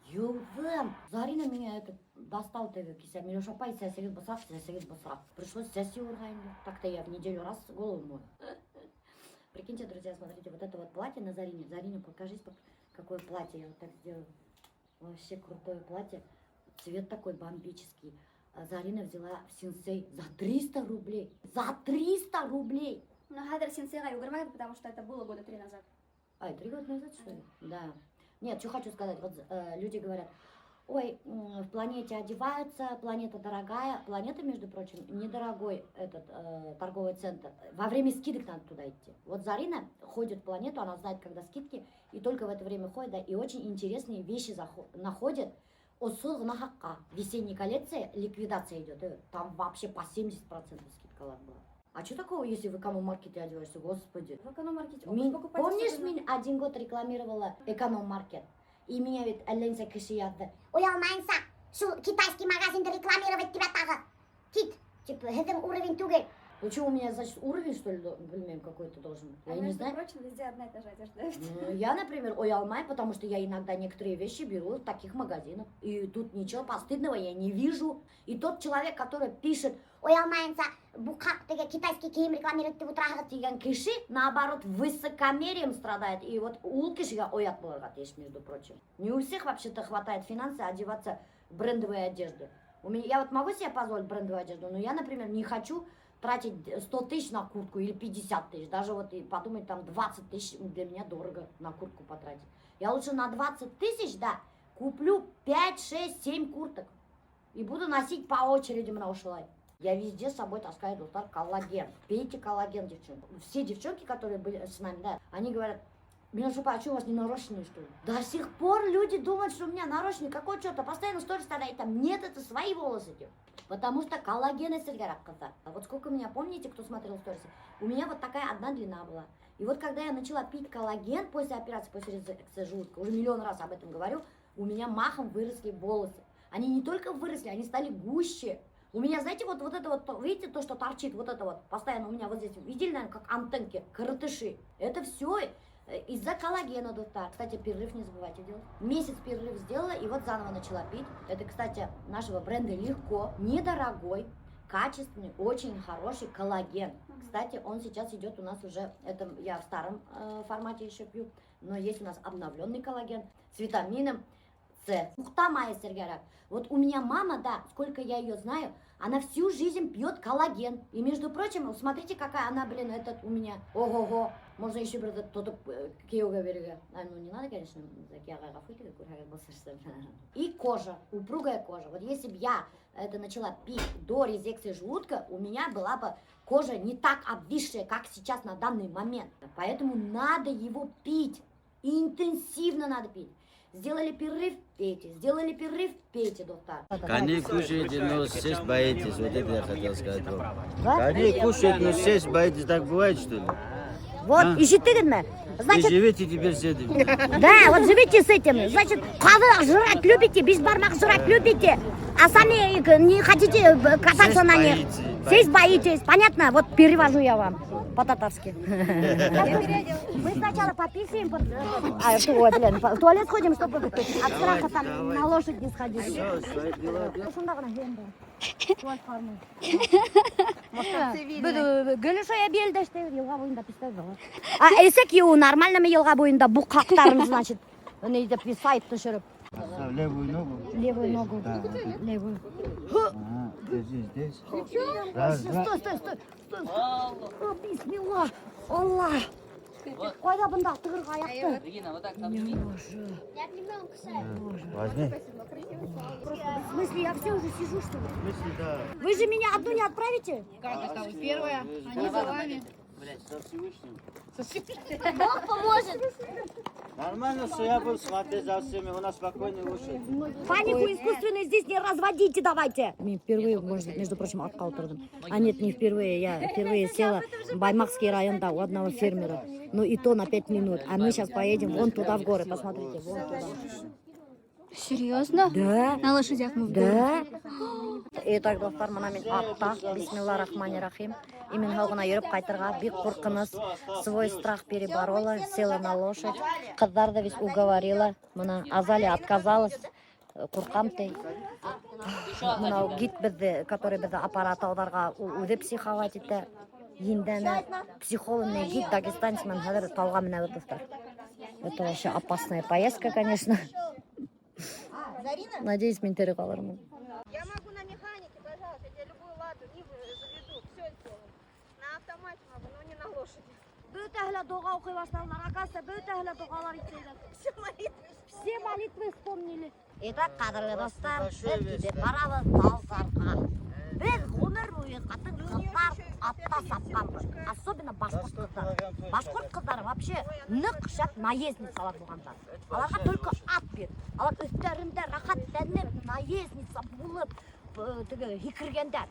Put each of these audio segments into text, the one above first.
Ювем. Зарина меня достал ТВ кися. Милюша, пай, совет басрах. Пришлось сессию организовать. Так-то я в неделю раз голову мою. Прикиньте, друзья, смотрите, вот это вот платье на Зарине. Зарине, покажись, какое платье я вот так сделала. Вообще крутое платье. Цвет такой бомбический. Зарина взяла в Синсей за 300 рублей. За 300 рублей! Но Хадер Синсейга Югурмайда, потому что это было года 3 назад. 3 года назад, что ли? Да. Нет, что хочу сказать. Вот люди говорят, ой, в планете одеваются, планета дорогая. Планета, между прочим, недорогой этот торговый центр. Во время скидок надо туда идти. Вот Зарина ходит в планету, она знает, когда скидки, и только в это время ходит, да, и очень интересные вещи находит. Осул на хакка. Весенняя коллекция, ликвидация идет. Там вообще по 70% скидка была. А что такого, если в эконом-маркете одеваешься, господи? В эконом-маркете. Помнишь, меня 1 год рекламировала эконом-маркет? И меня ведь Ленса Кишиядда. Уялмайнса, шу китайский магазин рекламировать тебя тага. Кит, типа, это уровень тугей. Ну что, у меня, значит, уровень, что ли, блин, какой-то должен быть? Я не знаю. Прочим, везде одна и та же одежда. Я, например, Оялмай, потому что я иногда некоторые вещи беру в таких магазинах. И тут ничего постыдного я не вижу. И тот человек, который пишет Уялмайнса, букак, китайский киим рекламирует ты утра. деген киши, наоборот, высокомерием страдает. И вот у кишига оят болады, между прочим. Не у всех вообще-то хватает финансов одеваться в брендовые одежды. Я вот могу себе позволить брендовую одежду, но я, например, не хочу тратить 100 тысяч на куртку или 50 тысяч. Даже вот и подумать, там 20 тысяч для меня дорого на куртку потратить. Я лучше на 20 тысяч, да, куплю 5, 6, 7 курток. И буду носить по очереди мнаушилай. Я везде с собой таскаю достар коллаген. Пейте коллаген, девчонки. Все девчонки, которые были с нами, да, они говорят, Милашупа, а что у вас не нарощенные, что ли? До сих пор люди думают, что у меня нарощенные. Какой что-то? Постоянно сторис стоит там. Нет, это свои волосы. Потому что коллаген из сельгаракказа. А вот сколько у меня, помните, кто смотрел сторисы? У меня вот такая одна длина была. И вот когда я начала пить коллаген после операции, после резекции желудка, уже миллион раз об этом говорю, у меня махом выросли волосы. Они не только выросли, они стали гуще. У меня, знаете, вот это вот, видите, то, что торчит, вот это вот, постоянно у меня вот здесь, видели, наверное, как антенки, коротыши. Это все из-за коллагена, доктор. Кстати, перерыв не забывайте делать. Месяц перерыв сделала, и вот заново начала пить. Это, кстати, нашего бренда Легко, недорогой, качественный, очень хороший коллаген. Кстати, он сейчас идет у нас уже, это я в старом формате еще пью, но есть у нас обновленный коллаген с витамином С. Ухтамая сергера. Вот у меня мама, да, сколько я ее знаю, она всю жизнь пьет коллаген. И, между прочим, смотрите, какая она, блин, этот у меня. Ого-го. Можно еще кто-то киога берега. Ну, не надо, конечно, за киага гафыки, и кожа, упругая кожа. Вот если бы я это начала пить до резекции желудка, у меня была бы кожа не так обвисшая, как сейчас на данный момент. Поэтому надо его пить. И интенсивно надо пить. Сделали перерыв, пейте. Сделали перерыв, пейте, доктор. Коней кушаете, но сесть боитесь. Вот это я хотел сказать вам. Коней кушают, но сесть боитесь. Так бывает, что ли? Вот, ищите, значит... И живите теперь с этим. Да, вот живите с этим. Значит, қазы жрать любите, бешбармак жрать любите, а сами не хотите кататься на них. Сесть боитесь. Понятно? Вот перевожу я вам по-татарски. Мы сначала пописаем, в туалет сходим, чтобы от страха там на лошадь не сходили. Гөлішая белдәшті елға бойында пистәз бар. А эсек еу нормальными елға бойында бұл қақтарын, значит, нейді сайт түшіріп. Левую ногу? Левую ногу. Да. Левую. Держи здесь. Стой. О, бисмилла. Аллах. Қайда бұнда тұғырға аяқты? Регина, вот так обними. Я немного кусаю. Возьми. В смысле, я все уже сижу, что ли? В смысле, да. Вы же меня одну не отправите? Как это? Вы первая, они за вами. Блять, со Всевышним. Бог поможет. Нормально, что я буду смотреть за всеми. У нас спокойные уши. Панику искусственную здесь не разводите, давайте. Мен впервые, между прочим, отқа отырдым. А нет, не впервые. Я впервые села в Баймакский районда у одного фермера. Ну и то на 5 минут. А мы сейчас поедем вон туда в горы, посмотрите, вон туда. Серьезно? Да. На лошадях мы в горы. Да. Итак, достар, мына мен атта, бисмилла рахмани рахим. Имен халқына йөріп қайтырға, бик қорқыныс, свой страх переборола, села на лошадь. Қыздарды весь уговорила, мына Азалия отказалась, қорқам тей. Мынау гид бізді, который бізді аппарат аударға үзе психовать етті. Ендені психологный гид дагестанецмен хәзер тауға менә достар. Это вообще опасная поездка, конечно. Надеюсь, мен тірі қалармын. Я могу на механике, пожалуйста, я любую ладу не заведу, все сделаю. На автомате могу, но не на лошади. Бөт әхлі доға оқи башталар, акасы, бөт әхлі доғалар итсейдер. Все молитвы вспомнили. Итак, қадірлі достар, біз де барабыз Таусарға. Біз ғұмыр бойы қатын қыздар атта сапқанбыз. Особенно башқұрт қыздар. Башқұрт қыздар вообще нық шап наездницалар болғандар. Аларға только ат бер. Алар өстерінде рахаттанып наездница болып хикіргендер.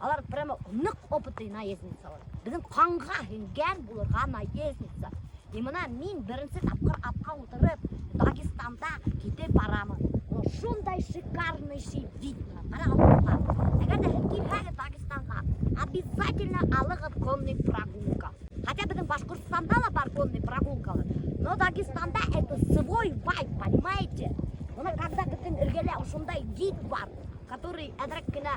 Алар прямо нық опытный наездницалар. Біздің қанға хенген бұлырға наездница. И мына мен бірінші тапқыр атқа отырып Дагестанда кете барамын. Шундай шикарнейший вид. Егер де келсеңіз Дагестанға, обязательно алыңыз конный прогулка. Хотя біздің Башқұртстанда да бар конный прогулкалар. Но Дагестанда это свой вайб, понимаете? Мына когда біздің іргелі ушундай вид бар, который әдіреккені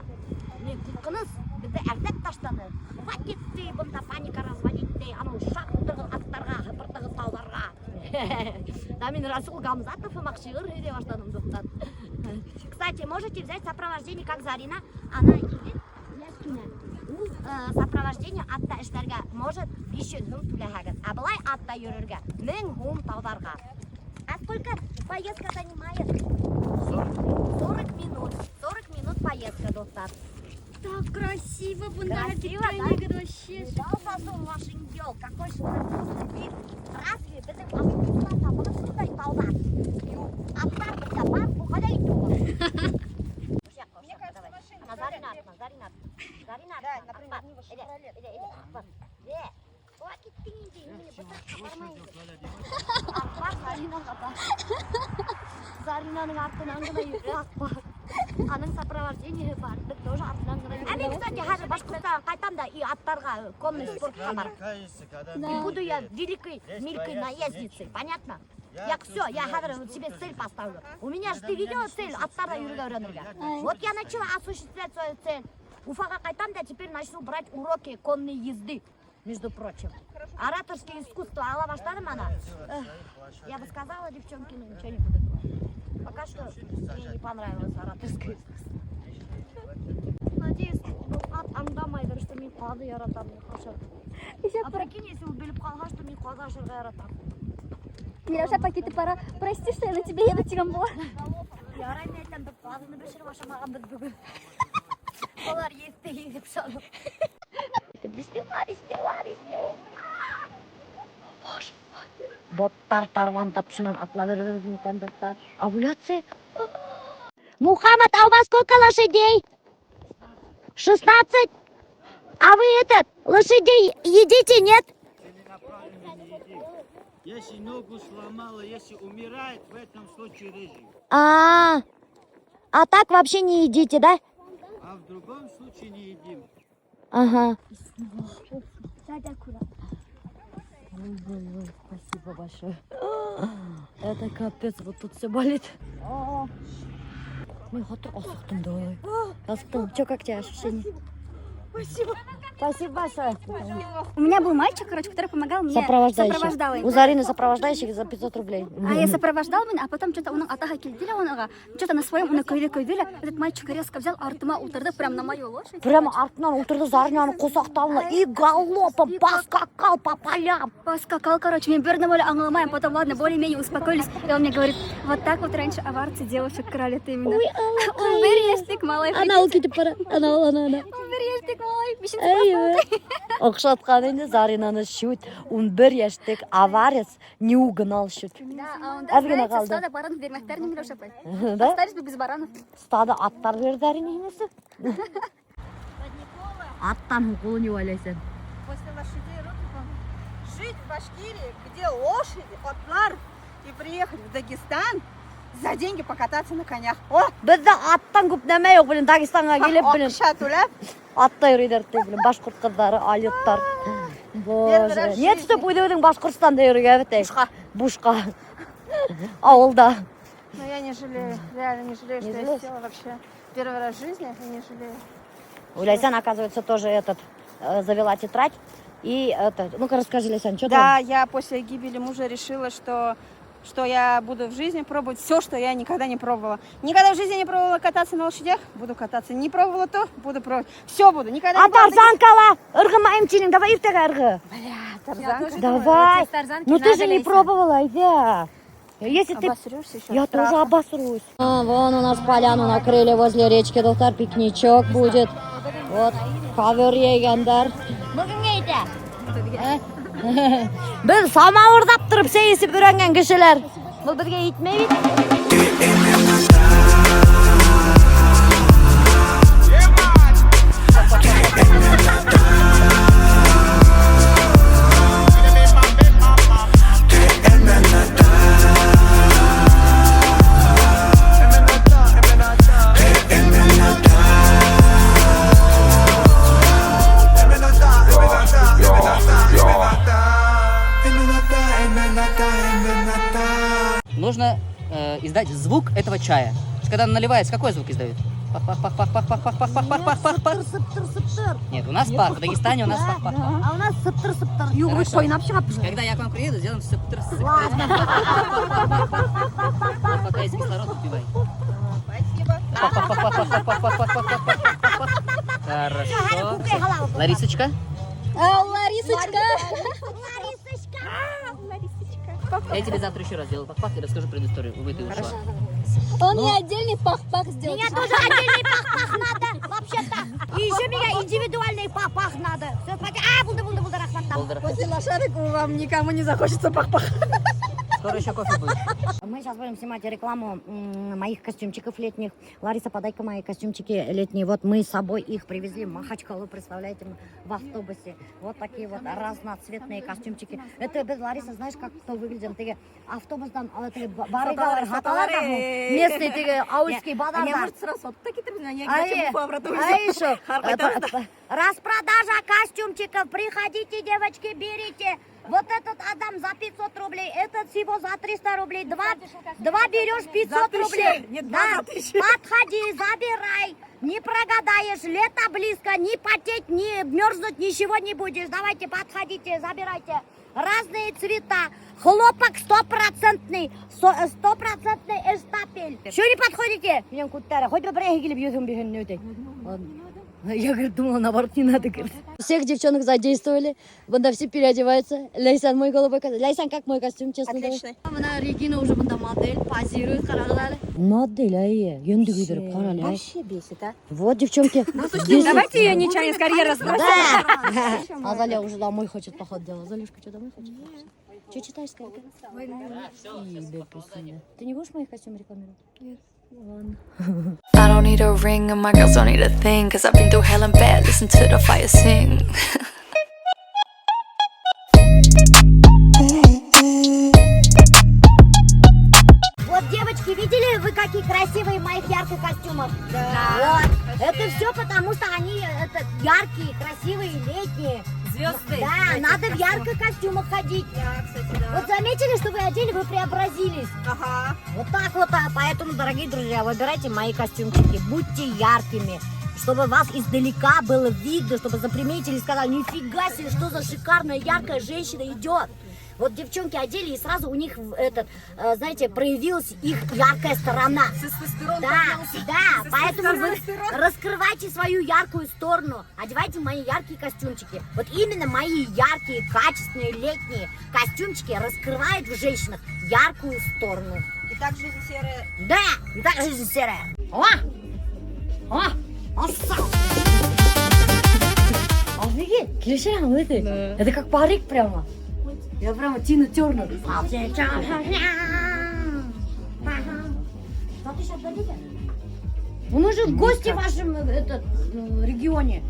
құлқыныз бізді әрдеп таштаны. Хватит дей, бұнда паника разводить дей, анау шақтығыз аттарға, ғыпыртығыз тауларға. Да, мен Расул Гамзатов и Махшигыр иде баштадым достар. Кстати, можете взять сопровождение, как Зарина. Она едет, яскина. Сопровождение атта эштәргә может 500 сум түләһәгез. А былай атта йөрергә 1000 сум тауларга. А сколько поездка занимает? 40 минут. 40 минут поездка, достар. Так красиво, Красиво, да? вообще. Жалпазу Машингел, какой же вид. Разве біздің Башқұртстанда бұны сұрдай таулар? Аттар бізде бар, бұқада иту бар. Мне кажется, машина. Зарина атма. Да, например, Нива Шевролет. Хватит тынди, мені бұтаққа бармайынды. Ақбар Зарина қата. Заринаның артынан ғына үйре Ақбар. Аның сопровождение бар, біз тоже артынан ғына үйре. Әмен, кстати, қазір Башқұртстанға қайтам да и аттарға конный спортқа бар. И буду я великой наездницей, понятно? Я все, я себе цель поставлю. У меня же ты видела цель аттарда юрга öğrenirге. Вот я начала осуществлять свою цель. Уфаға қайтам да теперь начну брать уроки конной езды, между прочим. Ораторское искусство ала баштадым ана. Я бы сказала, девчонки, но ничего не буду говорить. Пока что мне не понравилось ораторское искусство. Надеюсь, ат аңдамайдыр, что мен қады яратам, мен қашар. А прикинь, если ол біліп қалған, что мен қады ашырға яратам. Миляша, пакеты пора. Прости, что я на тебе еду тигамбо. Ярай, мен айтам, бір қадыны бішіріп ашамаған біз бүгін. Олар естей деп санып. Бістелар. Боттар тарвандап шынан атла береді екен достар. Овуляция. Мухаммад, а у вас сколько лошадей? 16? А вы лошадей едите, нет? Если ногу сломала, если умирает, в этом случае режем. А так вообще не едите, да? А в другом случае не едим. Ага. Ой, Спасибо большое. Это капец, вот тут все болит. Мы хоть осыктым, давай. Осыктым. Че, как тебе ощущения? Спасибо. Спасибо большое. У меня был мальчик, короче, который помогал мне. Сопровождал. У Зарины сопровождающих за 500 рублей. А я сопровождал меня, а потом что-то он атаха кильдили, он что-то на своем, он көйдели. Этот мальчик резко взял, артыма утырды, прям на мою лошадь. Прямо артынан утырды, Заринаны қосақтауына и галопом поскакал по полям. Поскакал, короче, мы берем более аңламаем, потом, ладно, более-менее успокоились. И он мне говорит, вот так вот раньше аварцы девушек крали ты именно. Он бережтик, малай. Ана ол кетіп бара. Ана. Он бережтик, малай. Оқшатқан енді Заринаны шут. Он бір яштек аварец не угнал шут. Да, а он Әзгені знаете, қалды. стадо баранов бермектер не Милоша пай. Да? Остались бы без баранов. Стады аттар берді Зарина емесі. Аттан қолы не ойлайсың? После лошадей Рудникова жить в Башкирии, где лошади, атлар, и приехать в Дагестан, За деньги покататься на конях. О, Bizde attan көп neme yok bilin. Dagestan'a gelip bilin. Akşa tulab. Atta yürüyorlar bilin. Başkurt kızları, alyotlar. Боже. раз в Нет, жизни. что uyduğun Başkurtstan'da yürüyor evet. Бушка. Бушка. Ауылда. Но я не жалею, реально не жалею, Не что я жалеешь? сделала вообще первый раз в жизни, и не жалею. Ляйсан, оказывается, тоже завела тетрадь. И это, ну-ка расскажи, Ляйсан, что Да, я после гибели мужа решила, что я буду в жизни пробовать все, что я никогда не пробовала. Никогда в жизни не пробовала кататься на лошадях, буду кататься. Не пробовала то, буду пробовать. Все буду, никогда А не пробовала. тарзанкала, ыргыма эмчилин, давай ифтага ыргы. Тарзанка. Давай. Ну ты же не пробовала, иди. Если ты... Обосрешься еще. Я тоже обосрусь. Вон у нас поляну накрыли возле речки, доктор, пикничок будет. Вот, ковер егендер. Biz samavurdап тұрып сейісіп үйренген кішілер. Бұл бізге итмей бит. Нужно издать звук этого чая. То есть, когда он наливается, какой звук издает? Пах-пах-пах-пах-пах-пах-пах-пах-пах-пах. Нет, у нас пах. В Дагестане у нас пах-пах-пах. А у нас сыптыр-сыптыр. Хорошо. Когда я к вам приеду, сделаем сыптыр-сыптыр. Пока есть кислород, убивай. Хорошо. Ларисочка. Ларисочка. Я тебе завтра еще раз сделаю пах-пах и расскажу предысторию. Увы, ты ушла. Он мне отдельный пах-пах сделал. Мне тоже отдельный пах-пах надо, вообще-то. И еще мне индивидуальный пах-пах надо. Все, смотри. Булды-булды-булды, рахматтам. После лошадок вам никому не захочется пах-пах. Скоро еще кофе будет. Мы сейчас будем снимать рекламу моих костюмчиков летних. Лариса, подай-ка мои костюмчики летние. Вот мы с собой их привезли в Махачкалу, представляете, в автобусе. Вот такие вот разноцветные костюмчики. Это без Лариса, знаешь, как кто выглядит? Ты автобусдан, барыгалар, хаталар, местный, ты аульский бадар. сразу такие Распродажа костюмчиков. Приходите, девочки, берите. Вот этот Адам за 500 рублей, этот всего за 300 рублей. Два берешь 500 рублей. Да. Подходи, забирай. Не прогадаешь, лето близко, не потеть, не мерзнуть, ничего не будешь. Давайте, подходите, забирайте. Разные цвета. Хлопок стопроцентный эстапель. Что не подходите? Хоть бы брегили бьют. Я, говорит, думала, наоборот, не надо, говорит. Всех девчонок задействовали. Бында все переодеваются. Ляйсан, мой голубой костюм. Ляйсан, как мой костюм, честно говоря? Отличный. Регина уже бында модель, позирует, карагали. Модель, енді күйдіріп, қарали. Вообще бесит, а? Вот, девчонки. Давайте ее нечаянно с карьеры сбросим. Да. Азалия уже домой хочет, походу, делать. Азалюшка, что, домой хочет? Что читаешь, сколько? Ты не будешь моих костюмов рекламировать? Нет. I don't need a ring and my girls don't need a thing, cause I've been through hell and back, listen to the fire sing. Вот, девочки, видели вы, какие красивые в моих ярких костюмах? Да. Вот. Это все потому, что они яркие, красивые, летние. Звезды. Да, надо в ярких костюмах ходить. Да, кстати, да. Вот заметили, что вы одели, вы преобразились. Ага. Вот так вот. Поэтому, дорогие друзья, выбирайте мои костюмчики. Будьте яркими, чтобы вас издалека было видно, чтобы заприметили и сказали, нифига себе, что за шикарная, яркая женщина идет. Вот девчонки одели, и сразу у них, знаете, проявилась их яркая сторона. Да, поэтому вы раскрывайте свою яркую сторону, одевайте мои яркие костюмчики. Вот именно мои яркие, качественные, летние костюмчики раскрывают в женщинах яркую сторону. И так жизнь серая. Да, и так жизнь серая. Офигеть, клещам это. Это как парик прямо. Я прямо Тина Тернер. Что ты сейчас дадите? У нас же гости в вашем регионе.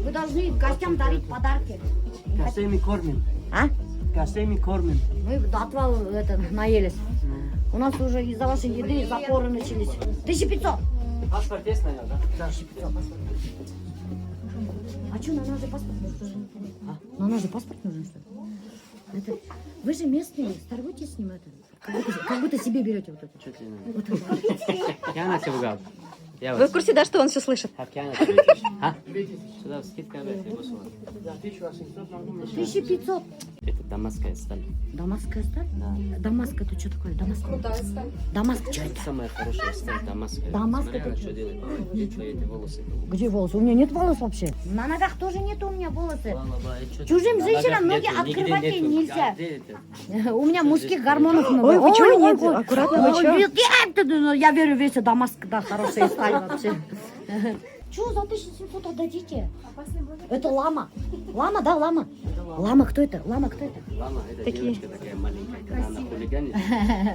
Вы должны гостям дарить подарки. Костями кормим. А? Костями кормим. Мы до отвала наелись. У нас уже из-за вашей еды запоры начались. 1500. Паспорт есть, наверное, да? Да, 1500. А что, на нас же паспорт нужен? На нас же паспорт нужен, что ли? Это... Вы же местные, торгуйте с ним это. Как будто себе берете вот это. Что тебе надо? Я на тебя гал. Вы в курсе, да, что он все слышит? Сюда скидка опять, я вышла. 1500. Это дамасская сталь. Дамасская сталь? Да. Дамаск это что такое? Дамаск. Дамаск, что это? Самая хорошая сталь, дамасская. Дамаск Смотри, это она что? что делает. Где твои эти волосы? Где волосы? У меня нет волос вообще. На ногах тоже нет у меня волосы. Ла-ла-ла, и чё Чужим ты? женщинам На ноги ногах нету, открывать нигде нету. нельзя. А где это? У меня мужских гормонов много. Ой, вы чё, Ой, нет? ой, Аккуратно, ой, вы чё? я верю, весь Дамаск, да, хорошая сталь вообще. Чё за 1700 отдадите? Это лама. Лама, да, лама. Лама, кто это? Лама, кто это? Лама, это девочка такая маленькая, когда она хулиганит,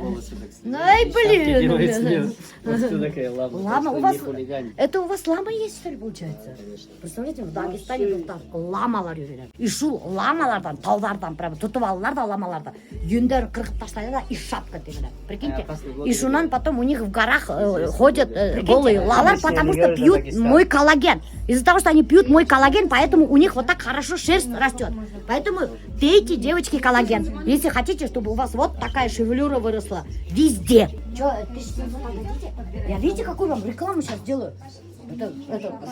волосы так Ну, ай, блин, ну, делает блин. снизу. Вот что такая лама. Лама, так у что вас... не хулиганит. Это у вас лама есть, что ли, получается? Представляете, в Дагестане тоқтар ламалар жүреді. И шу ламалардан, таудардан, прямо тұтып алалар да ламаларды. Юндер қырқып тастайды да, и шапка тегілі. Прикиньте. И шунан потом у них в горах ходят голые лалар, потому что пьют мой коллаген. Из-за того, что они пьют мой коллаген, поэтому у них вот так хорошо шерсть растет. Поэтому пейте, девочки, коллаген. Если хотите, чтобы у вас вот такая шевелюра выросла везде. Че, 1700 отдадите? Я видите, какую вам рекламу сейчас делаю? Это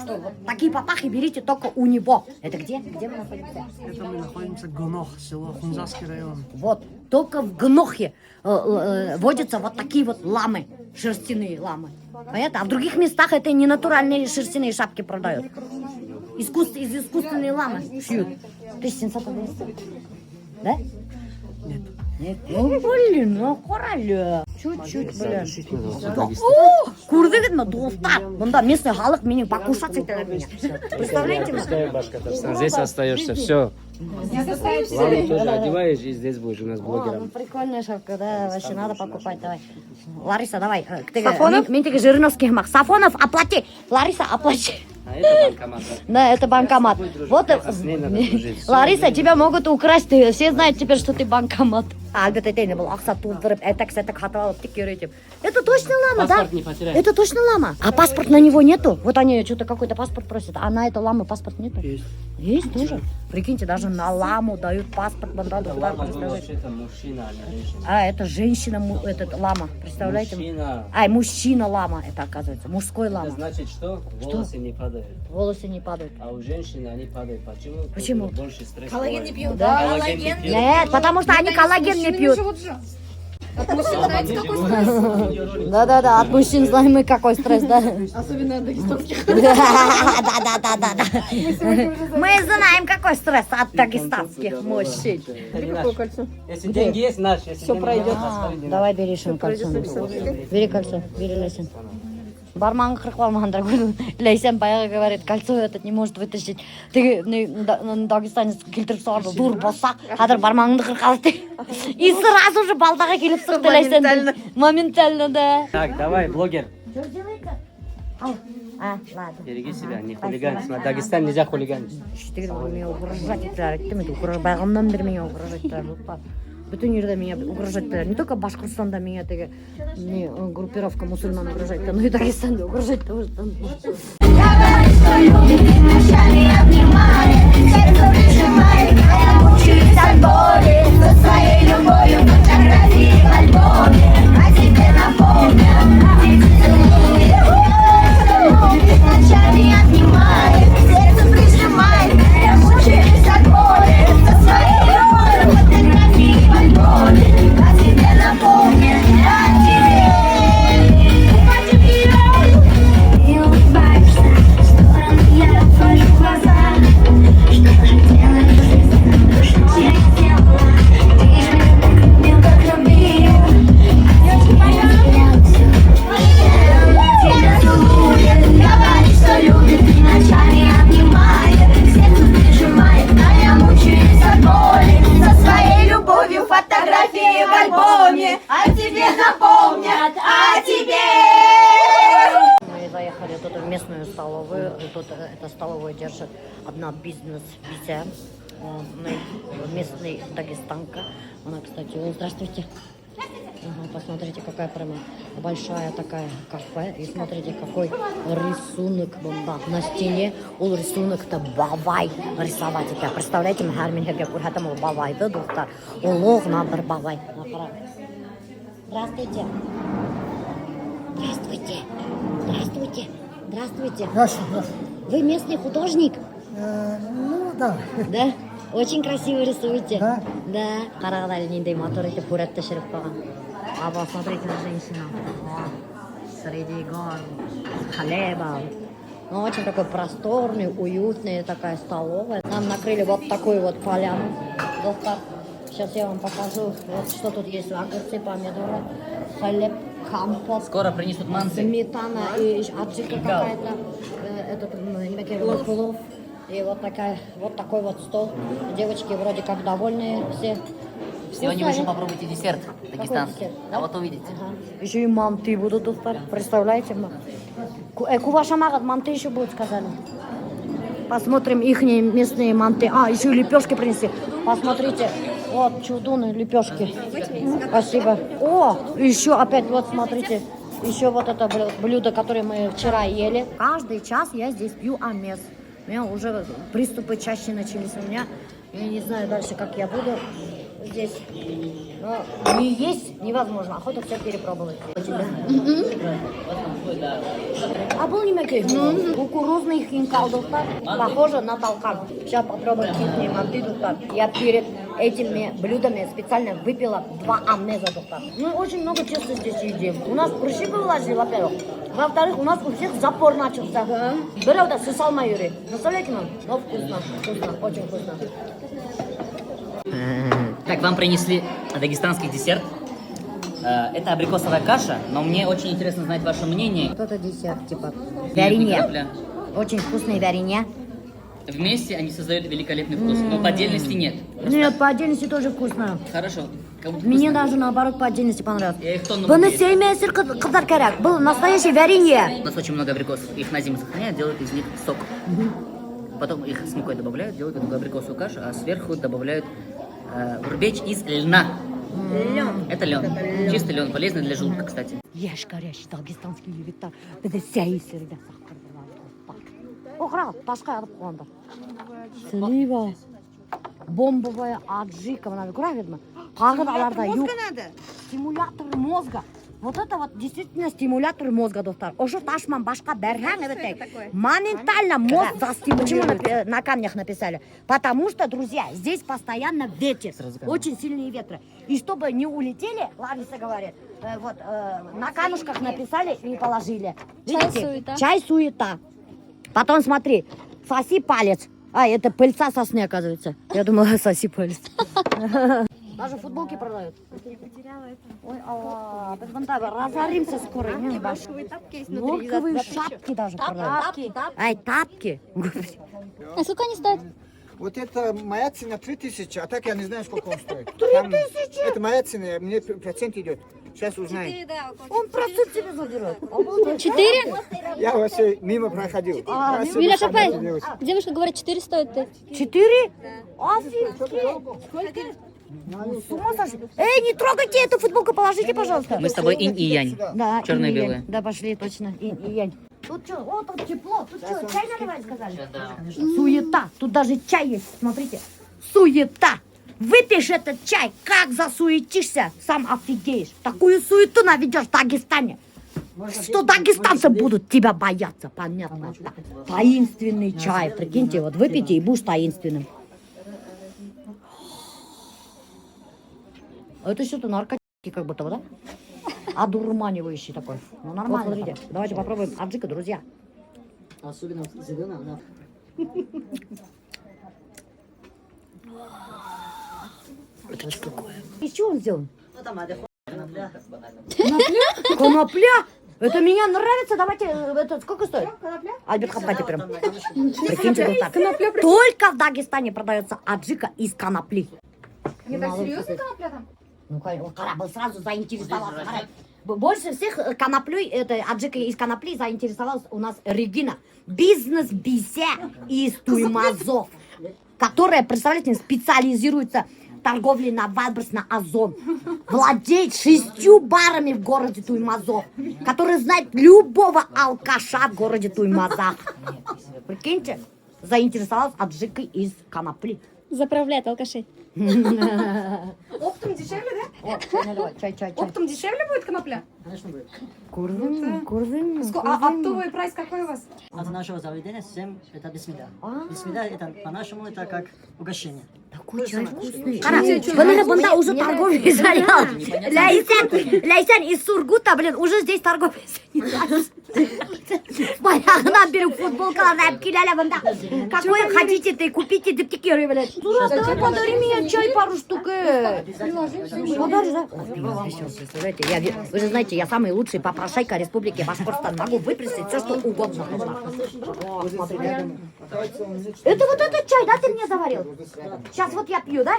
что, вот такие папахи берите только у него. Это где? Где вы находитесь? Это мы находимся в Гонох, село Хунзарский район. Вот, только в Гнохе водятся вот такие вот ламы, шерстяные ламы. Понятно? А в других местах это не натуральные шерстяные шапки продают. Из искусственной ламы шьют. 1700 отдадите? Да? Нет. Нет? Ну, блин, ну, король. Чуть-чуть, блин. Дагестан. Көрдіңіз ме, достар? Мұнда местный халық менен покушать етеді меня. Представляете ме? Здесь остаешься, все. Ламу тоже одеваешь и здесь будешь у нас О, блогером. ну прикольная шапка, да, вообще надо покупать, давай. Лариса, давай. Сафонов? Мен теге Жириновский мах. Сафонов, оплати. Лариса, оплати. А это банкомат. Да, это банкомат. Вот, С ней надо дружить. Всё. Лариса, тебя могут украсть, все знают теперь, что ты банкомат. Әлбетте был ақша толтырып, әтәк-сәтәк хатып алып тик йөрөтіп. Это точно лама, да? Паспорт не потеряй. Это точно лама. А паспорт на него нету? Вот они что-то какой-то паспорт просят, а на это ламы паспорт нету? Есть. Есть тоже? Прикиньте, даже на ламу дают паспорт. Лама, ну, вообще-то мужчина, а не женщина. А, это женщина, этот лама, представляете? Мужчина. Ай, мужчина лама, это оказывается, мужской Это лама. значит что? Волосы не падают. Волосы не падают. А у женщины они падают. Почему? Почему? Потому что больше стресса. Коллаген не пьют, Да? Коллаген не пьют. Нет, потому что они коллаген не пьют. От мужчин знаете, какой стресс? Да-да-да, от мужчин знаем мы какой стресс, да? Особенно от дагестанских. Да-да-да-да. Мы знаем какой стресс от дагестанских мужчин. Какое кольцо? Если деньги есть, наш. Все пройдет. Давай бери шин кольцо. Бери кольцо, бери Лейсен. Барман храхвалмандра Лейсен баяғы говорит, кольцо этот не может вытащить. Ты дагестанец келтіріп салады, дур болса, қазір бармаңды қырқалды. И сразу же балдаға келіп сықты Лейсен. Моментально, да. Так, давай, блогер. Что делается? А, ладно. Береги себя, не хулиган. В Дагестане нельзя хулиганить. Ты меня угрожать бағымнан бері меня угрожать Bütün yerde меня угрожать. Не только Башкортостанда меня не группировка мусульман угрожает, но и Дагестанда угрожать тоже. Мы заехали тут в местную столовую. Тут эту столовую держит одна бизнес-бися, местный дагестанка. Она, кстати, здравствуйте. Ага, посмотрите, какая прямо большая такая кафе. И смотрите, какой рисунок бомба на стене. Ол рисунок-то бавай рисовать. Это представляете, мхарминхерге курхатам бавай, да, доктор? Олог набор бавай. Здравствуйте. Здравствуйте. Здравствуйте. Здравствуйте. Вы местный художник? Ну, да. Да? Очень красиво рисуете. Да? Да. Қарағадай нендей мотор етіп пуретті шіріп қойған. А вот смотрите на женщину. Вот. Среди гор. Хлеба. Ну, очень такой просторный, уютный, такая столовая. Нам накрыли вот такую вот поляну. Доктор, сейчас я вам покажу, вот что тут есть. Огурцы, помидоры, хлеб, компот. Скоро принесут манты. Сметана и аджика какая-то. Этот, плов. И вот такой вот стол. Девочки вроде как довольные все. Сегодня вы еще попробуйте десерт Какой дагестанский. десерт? А вот увидите. Ага. Еще и манты будут, доктор. Представляете? Куваша магат, манты еще будут, сказали. Посмотрим их местные манты. А, еще и лепешки принесли. Посмотрите. Вот, чудуны, лепешки. Спасибо. О, еще опять, вот смотрите. Еще вот это блюдо, которое мы вчера ели. Каждый час я здесь пью амес. У меня уже приступы чаще начались у меня. Я не знаю дальше, как я буду здесь. Но не есть невозможно. Охота все перепробовать. А был не макей? Кукурузный хинкал, доктор. Похоже на толкан. Сейчас попробуем их манты, доктор. Я перед этими блюдами специально выпила 2 амнеза, доктор. Мы очень много теста здесь едим. У нас прыщи вылазили, во-первых. Во-вторых, у нас у всех запор начался. Берёда сосал майори. Представляете нам? Но вкусно, вкусно, очень вкусно. Так, вам принесли дагестанский десерт. Это абрикосовая каша, но мне очень интересно знать ваше мнение. Вот это десерт, типа Нет, варенье. картофеля. Очень вкусное варенье. Вместе они создают великолепный вкус, но по отдельности нет. Просто- Нет, по отдельности тоже вкусно. Хорошо. Кому Мне вкусно? даже наоборот по отдельности понравилось. Я их тонну Bunu буду есть. sevmeyen kızlar керек. Был настоящее варенье. У нас очень много абрикосов. Их на зиму сохраняют, делают из них сок. Потом их с мукой добавляют, делают такую абрикосовую кашу, а сверху добавляют урбеч из льна. Это лен. Чистый лен, полезный для желудка, кстати. Ешь горячий дагестанский левита. Бізде сәйісірді Оғыра, ташқа ядып қойғандар. Слива. Бомбовая аджика. Мына көріп ма? Қағыд аларда юк. надо. Стимулятор мозга. Вот это вот действительно стимулятор мозга, доктор. Ошо ташман башка берхан, моментально мозг застимулирует. Почему на камнях написали? Потому что, друзья, здесь постоянно ветер. Очень сильные ветры. И чтобы не улетели, Лариса говорит, на камушках написали и положили. Видите? Чай-суета. Чай-суета. Потом смотри, соси палец. А, это пыльца сосны, оказывается. Я думала, соси палец. Даже футболки продают. Ой, разоримся скоро. Лаковые тапки есть внутри. Локовые шапки даже продают. Ай, тапки. А сколько они стоят? Вот это моя цена 3000, а так я не знаю, сколько он стоит. 3000? Это моя цена, мне процент идет. Сейчас узнаем. Он процент тебе заберет. 4? Я вообще мимо проходил. Миля Шапай, девушка говорит, 4 стоит. 4? Офигеть. С ума сошли. Эй, не трогайте эту футболку, положите, пожалуйста. Мы с тобой инь и янь. Да, Черное и инь и янь. белое. Да, пошли, точно. Инь и янь. Тут что? О, тут тепло. Тут что, чай наливать сказали? Да. Суета. Тут даже чай есть, смотрите. Суета. Выпьешь этот чай, как засуетишься, сам офигеешь. Такую суету наведешь в Дагестане, что дагестанцы будут тебя бояться, понятно? Да. Таинственный чай, прикиньте, вот выпейте и будешь таинственным. Это что-то наркотики как будто, да? Одурманивающий такой. Ну, нормально. Смотрите, давайте попробуем аджика, друзья. Особенно зеленая, она. Это что такое? Из чего он сделан? Конопля? Конопля? Это мне нравится, давайте, это сколько стоит? Конопля? Альберт Хаббати прям. Прикиньте, вот так. Только в Дагестане продается аджика из конопли. Не так серьезно конопля там? Ну, был сразу заинтересовался. Больше всех коноплей, это аджика из конопли, заинтересовалась у нас Регина. Бизнес-бизе из Туймазов, которая, представляете, специализируется торговли на Валберс, на Озон. Владеет 6 барами в городе Туймазов, который знает любого алкаша в городе Туймазах. Прикиньте, заинтересовалась аджикой из конопли. Заправляет алкашей. Оптом дешевле, да? Вот, наливай, чай. Оптом дешевле будет конопля? Конечно будет. Курвин. А оптовый прайс какой у вас? От нашего заведения 7 это бисмида. Бисмида это по-нашему это как угощение. Такой чай вкусный. Бұнда уже торговля занял. Ляйсян из Сургута, блин, уже здесь торговля занял. Баяғынан бері футболкаларын әп келәлі бұнда. Какой хотите ты, купите диптикеры, блин. Дурак, давай подари мне чай пару штук. Подари, да? Представляете, вы же знаете, я самый лучший попрошайка Республики Башкортостан. Могу выпросить все, что угодно. О, смотрите. Это вот этот чай, да, ты мне заварил? Сейчас вот я пью, да?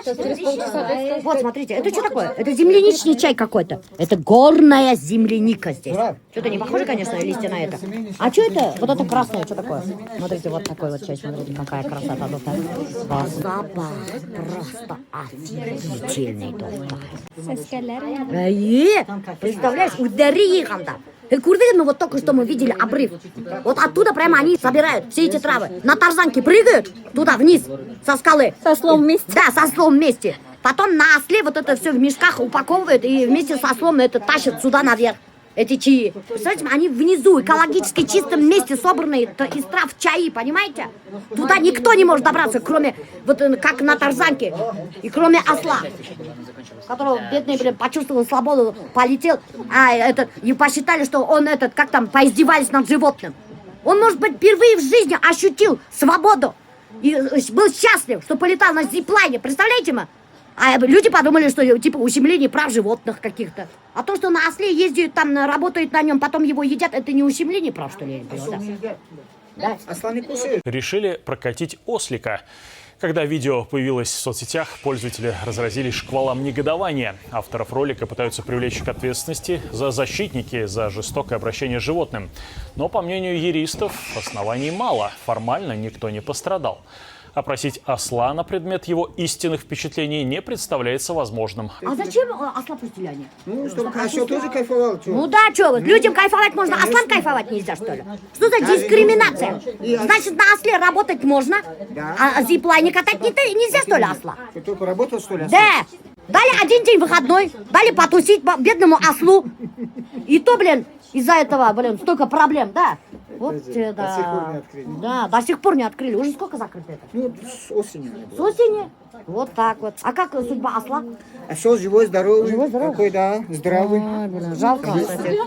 Вот, смотрите, это что такое? Это земляничный чай какой-то. Это горная земляника здесь. Что-то не похоже, конечно, листья на это. А что это? Вот это красное, что такое? Смотрите, вот такой вот чай, смотрите, какая красота. Запах просто офигительный. Представляешь, удари их там. Ну вот только что мы видели обрыв. Вот оттуда прямо они собирают все эти травы. На тарзанке прыгают туда вниз со скалы. Со слом вместе. Да, со слом вместе. Потом на осле вот это все в мешках упаковывают и вместе со слом это тащат сюда наверх. Эти чаи. Представляете, они внизу, экологически чистом месте собранные из трав чаи, понимаете? Туда никто не может добраться, кроме, вот как на тарзанке, и кроме осла, которого бедный, блин, почувствовал свободу, полетел, и посчитали, что он как там, поиздевались над животным. Он, может быть, впервые в жизни ощутил свободу и был счастлив, что полетал на зиплайне, представляете, мы? А люди подумали, что типа ущемление прав животных каких-то. А то, что на осле ездят, там работают на нем, потом его едят, это не ущемление прав, что ли? Да. Решили прокатить ослика. Когда видео появилось в соцсетях, пользователи разразились шквалом негодования. Авторов ролика пытаются привлечь к ответственности за защитники, за жестокое обращение с животным. Но, по мнению юристов, оснований мало. Формально никто не пострадал. Опросить осла на предмет его истинных впечатлений не представляется возможным. А зачем осла пустили они? Ну, чтобы осел тоже кайфовал. Ну да, что вот, людям кайфовать можно, а ослам кайфовать нельзя, что ли? Что за дискриминация? Значит, на осле работать можно, а зиплайне катать нельзя, что ли, осла? Ты только работал, что ли? Да. Дали один день выходной, дали потусить бедному ослу. И то, блин, из-за этого, блин, столько проблем, да? Вот, До сих пор не открыли. Да, до сих пор не открыли. Уже сколько закрыто это? Ну, с осени. С осени? Вот так вот. А как судьба осла? Осел живой, здоровый. Живой, здоровый? Такой, да, здоровый. Блин, жалко.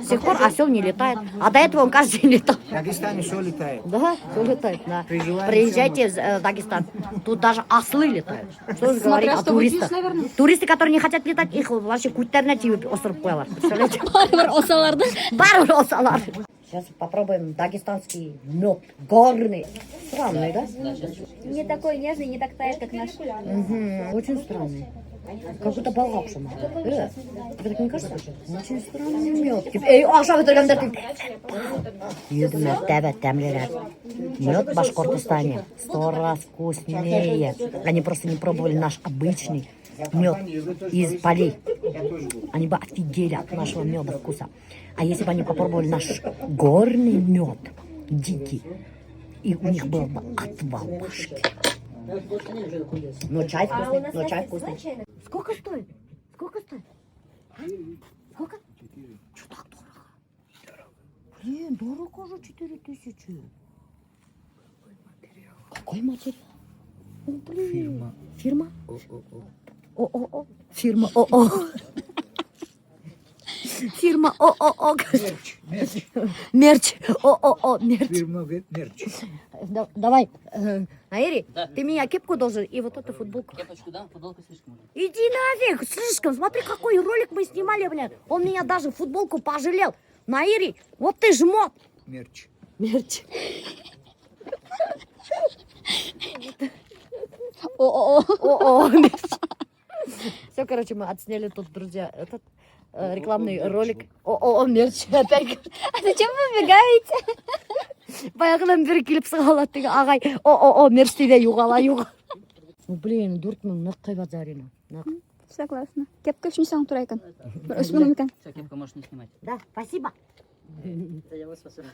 С тех пор осел не летает. А до этого он каждый день летал. В Дагестане все летает. Да, все летает, да. Приживаем Приезжайте в Дагестан. Тут даже ослы летают. Что же говорить о туристах? Туристы, которые не хотят летать, их вообще к альтернативе остров Пэлар. Представляете? Барбар осалар. Сейчас попробуем дагестанский мед. Горный. Странный, да? Не такой нежный, не так тает, как наш. Очень странный. Как будто болгар шума. Тебе так не кажется? Очень странный мед. Эй, ашабы тұрғандар. Еді мәртәбә тәмлерәк. Мед в Башкортостане 100 раз вкуснее. Они просто не пробовали наш обычный мед из полей. Они бы офигели от нашего меда вкуса. А если бы они попробовали наш горный мед, дикий, и у них был бы отвал башки. Но чай вкусный, Сколько стоит? Сколько стоит? А? Сколько? Что так дорого? Блин, дорого же 4000. Какой материал? О, блин. Фирма? О-о-о. Фирма О-о. Фирма О-о-о. Мерч. О-о-о. Мерч. Фирма мерч. Давай, Наири, ты меня кепку должен и вот эту футболку. Кепочку, да? Футболку слишком. Иди нафиг, слишком. Смотри, какой ролик мы снимали, блядь. Он меня даже футболку пожалел. Наири, вот ты жмот. Мерч. Мерч. О-о-о. Все, короче, мы отсняли тут, друзья, этот рекламный ролик. О-о-о, мерч. Опять. А зачем вы убегаете? Баяғыдан бері келіп сығалады ағай. О-о-о, мерч дейді юғала. Ну, блин, дуртман, наққай базарина. Согласна. Кепка еще не сам турайкан. Усмелмикан. Все, кепку можешь не снимать. Да, спасибо. Это я вас спасибо.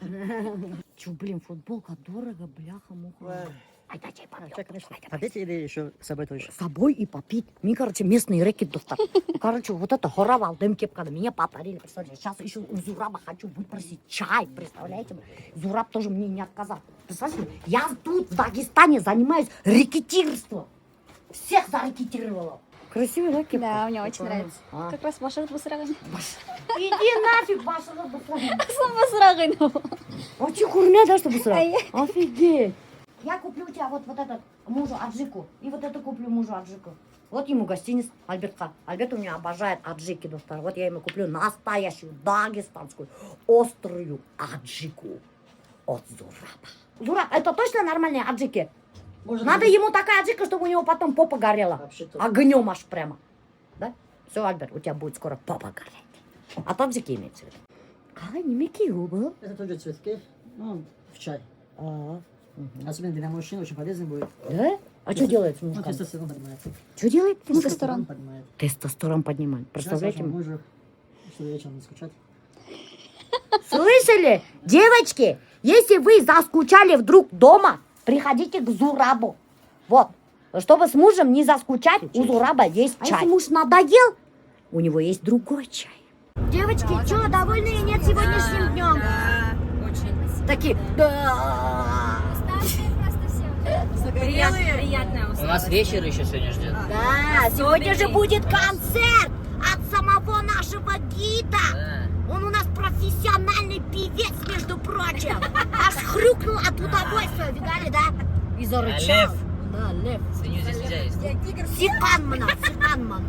Чё, блин, футболка дорого, бляха-муха. Айда чай попьем. Да, конечно. Попить или еще с собой тоже? С собой и попить. Мне, короче, местный рэкет достал. Короче, вот это хоровал, дым кепка, меня подарили. Представляете, сейчас еще у Зураба хочу выпросить чай, представляете? Зураб тоже мне не отказал. Представляете, я тут в Дагестане занимаюсь рэкетирством. Всех зарэкетировала. Красивая, да, кепка? Да, мне очень нравится. А. Как раз Башар Басраган. Иди нафиг, Башар Басраган. Сам Басраган. Вообще хурня, да, что Басраган? Офигеть. Я куплю у тебя вот этот мужу аджику. И вот это куплю мужу аджику. Вот ему гостиниц Альбертка. Альберт у меня обожает аджики, доктор. Вот я ему куплю настоящую дагестанскую острую аджику от Зураба. Зураб, это точно нормальные аджики? Надо ему такая аджика, чтобы у него потом попа горела. Вообще-то. Огнем аж прямо. Да? Все, Альберт, у тебя будет скоро попа гореть. А аджики имеется в виду. Ай, не мякий был. Это тоже цветки. Ну, в чай. А, Особенно для мужчин очень полезный будет. да? А что делает с Ну, мужиком? тестостерон поднимает. Что делает? Тестостерон. Поднимает. Тестостерон поднимает. Представляете? Вашему мужу, чтобы вечером не скучать. Слышали? Девочки, если вы заскучали вдруг дома, приходите к Зурабу. Вот. Чтобы с мужем не заскучать, у Зураба есть чай. А если муж надоел, у него есть другой чай. Девочки, что, довольны или нет сегодняшним днем? Очень. Такие, да. Приятная У нас вечер еще сегодня ждет. Да, сегодня же будет концерт от самого нашего гида. Он у нас профессиональный певец, между прочим. Аж хрюкнул от удовольствия, видали, да? И зарычал. Лев. Да, лев. Свинью здесь нельзя есть. Сиканман, Сиканман.